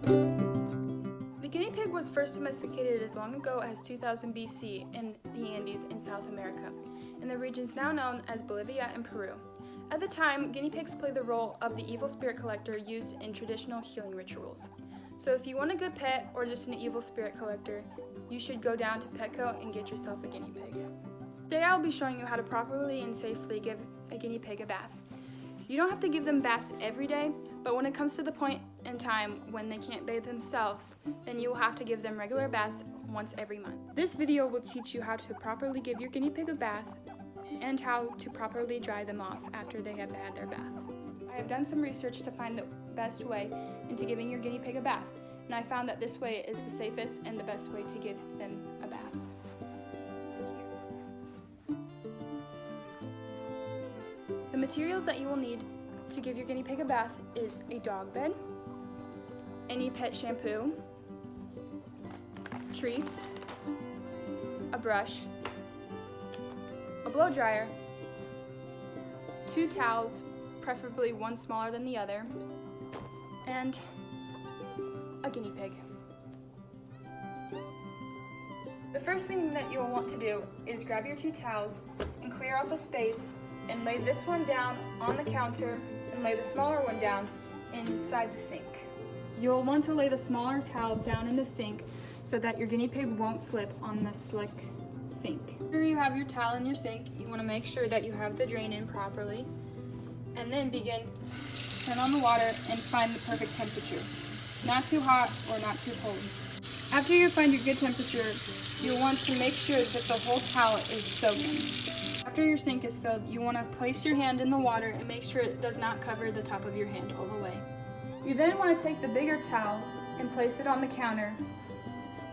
The guinea pig was first domesticated as long ago as 2000 BC in the Andes in South America, in the regions now known as Bolivia and Peru. At the time, guinea pigs played the role of the evil spirit collector used in traditional healing rituals. So if you want a good pet or just an evil spirit collector, you should go down to Petco and get yourself a guinea pig. Today I'll be showing you how to properly and safely give a guinea pig a bath. You don't have to give them baths every day, but when it comes to the point in time when they can't bathe themselves, then you will have to give them regular baths once every month. This video will teach you how to properly give your guinea pig a bath and how to properly dry them off after they have had their bath. I have done some research to find the best way into giving your guinea pig a bath, and I found that this way is the safest and the best way to give them a bath. The materials that you will need to give your guinea pig a bath is a dog bed, any pet shampoo, treats, a brush, a blow dryer, 2 towels, preferably one smaller than the other, and a guinea pig. The first thing that you'll want to do is grab your 2 towels and clear off a space and lay this one down on the counter and lay the smaller one down inside the sink. You'll want to lay the smaller towel down in the sink so that your guinea pig won't slip on the slick sink. After you have your towel in your sink, you want to make sure that you have the drain in properly, and then begin to turn on the water and find the perfect temperature. Not too hot or not too cold. After you find your good temperature, you'll want to make sure that the whole towel is soaking. After your sink is filled, you want to place your hand in the water and make sure it does not cover the top of your hand all the way. You then want to take the bigger towel and place it on the counter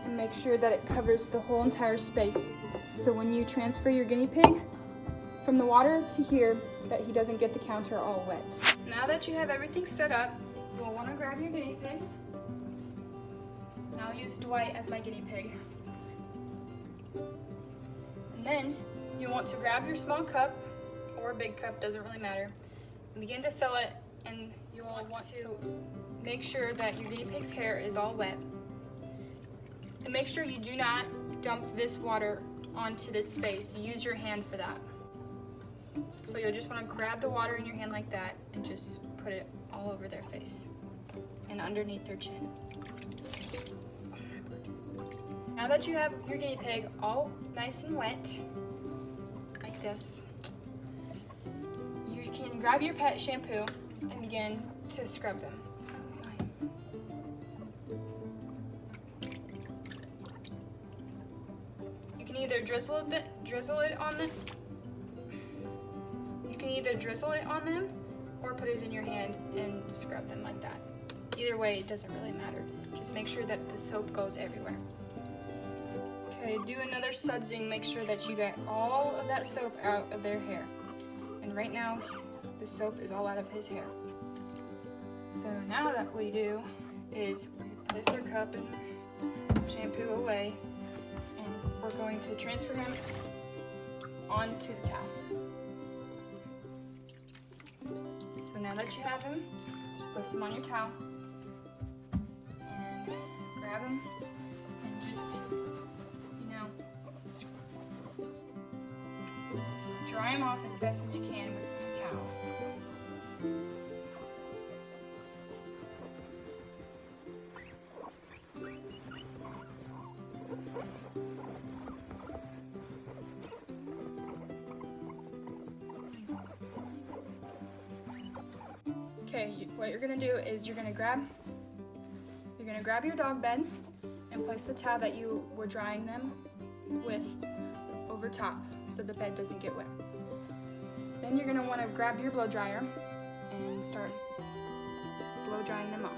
and make sure that it covers the whole entire space. So when you transfer your guinea pig from the water to here, that he doesn't get the counter all wet. Now that you have everything set up, you'll want to grab your guinea pig. And I'll use Dwight as my guinea pig. And then you want to grab your small cup, or a big cup, doesn't really matter, and begin to fill it, and you will want to make sure that your guinea pig's hair is all wet. To make sure you do not dump this water onto its face, use your hand for that. So you'll just want to grab the water in your hand like that and just put it all over their face and underneath their chin. Now that you have your guinea pig all nice and wet, like this, you can grab your pet shampoo and begin to scrub them. You can either drizzle it on them or put it in your hand and scrub them like that. Either way, it doesn't really matter. Just make sure that the soap goes everywhere. Okay, do another sudsing. Make sure that you get all of that soap out of their hair. And right now, the soap is all out of his hair. So now that we do is place our cup and shampoo away, and we're going to transfer him onto the towel. So now that you have him, just place him on your towel and grab him and just, dry him off as best as you can with the towel. Okay, what you're gonna do is you're gonna grab your dog bed and place the towel that you were drying them with over top so the bed doesn't get wet. Then you're gonna wanna grab your blow dryer and start blow drying them off.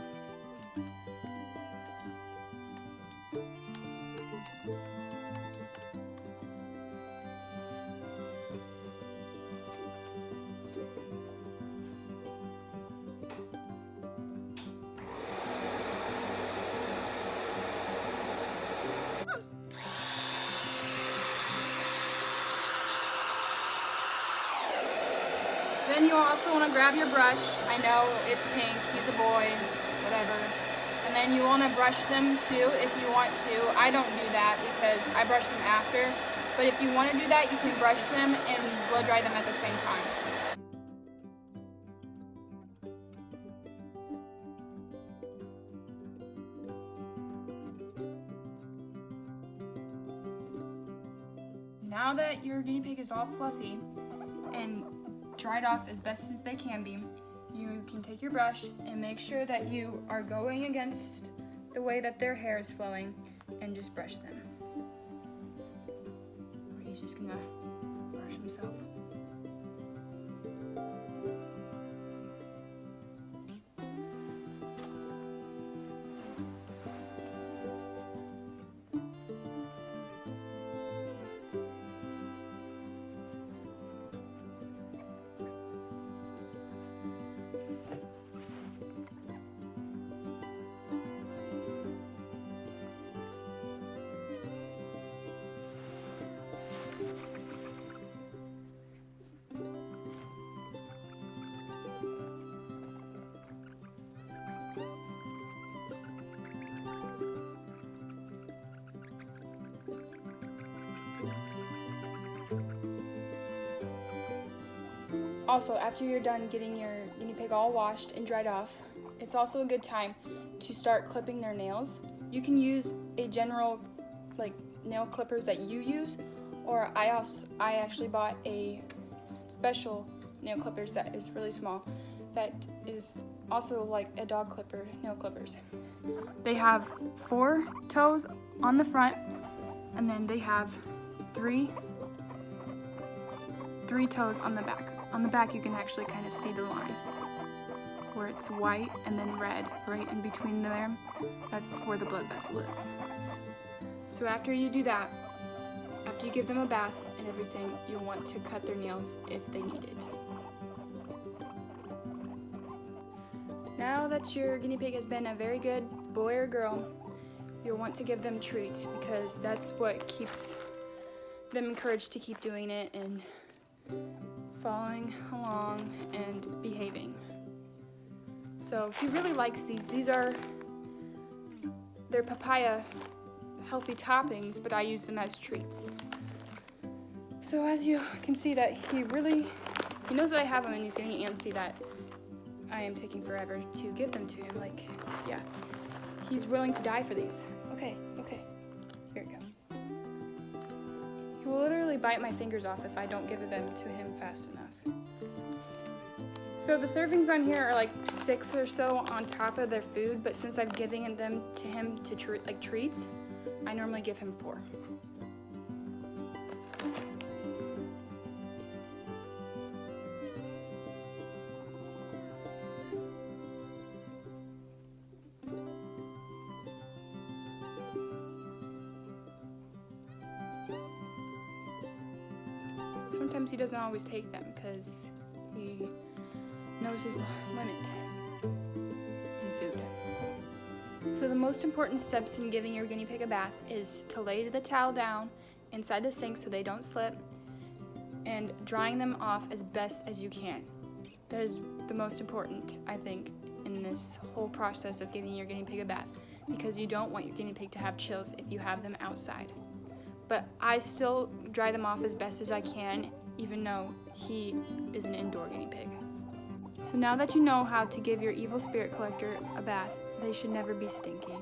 Then you'll also want to grab your brush. I know it's pink, he's a boy, whatever. And then you want to brush them too if you want to. I don't do that because I brush them after. But if you want to do that, you can brush them and blow dry them at the same time. Now that your guinea pig is all fluffy and dried off as best as they can be, you can take your brush and make sure that you are going against the way that their hair is flowing and just brush them. He's just gonna brush himself. Also, after you're done getting your guinea pig all washed and dried off, it's also a good time to start clipping their nails. You can use a general nail clippers that you use, or I actually bought a special nail clippers that is really small that is also like a dog clipper nail clippers. They have 4 toes on the front, and then they have three toes on the back. On the back, you can actually kind of see the line where it's white and then red right in between there. That's where the blood vessel is. So after you do that, after you give them a bath and everything, you'll want to cut their nails if they need it. Now that your guinea pig has been a very good boy or girl, you'll want to give them treats because that's what keeps them encouraged to keep doing it and following along and behaving. So he really likes these. They're papaya healthy toppings, but I use them as treats. So as you can see that he knows that I have them and he's getting antsy that I am taking forever to give them to him. Yeah, he's willing to die for these. Okay, here we go. He will literally bite my fingers off if I don't give them to him fast enough. So the servings on here are like 6 or so on top of their food, but since I'm giving them to him to treats, I normally give him 4. Sometimes he doesn't always take them because he knows his limit in food. So the most important steps in giving your guinea pig a bath is to lay the towel down inside the sink so they don't slip and drying them off as best as you can. That is the most important, I think, in this whole process of giving your guinea pig a bath because you don't want your guinea pig to have chills if you have them outside. But I still dry them off as best as I can, even though he is an indoor guinea pig. So now that you know how to give your evil spirit collector a bath, they should never be stinky.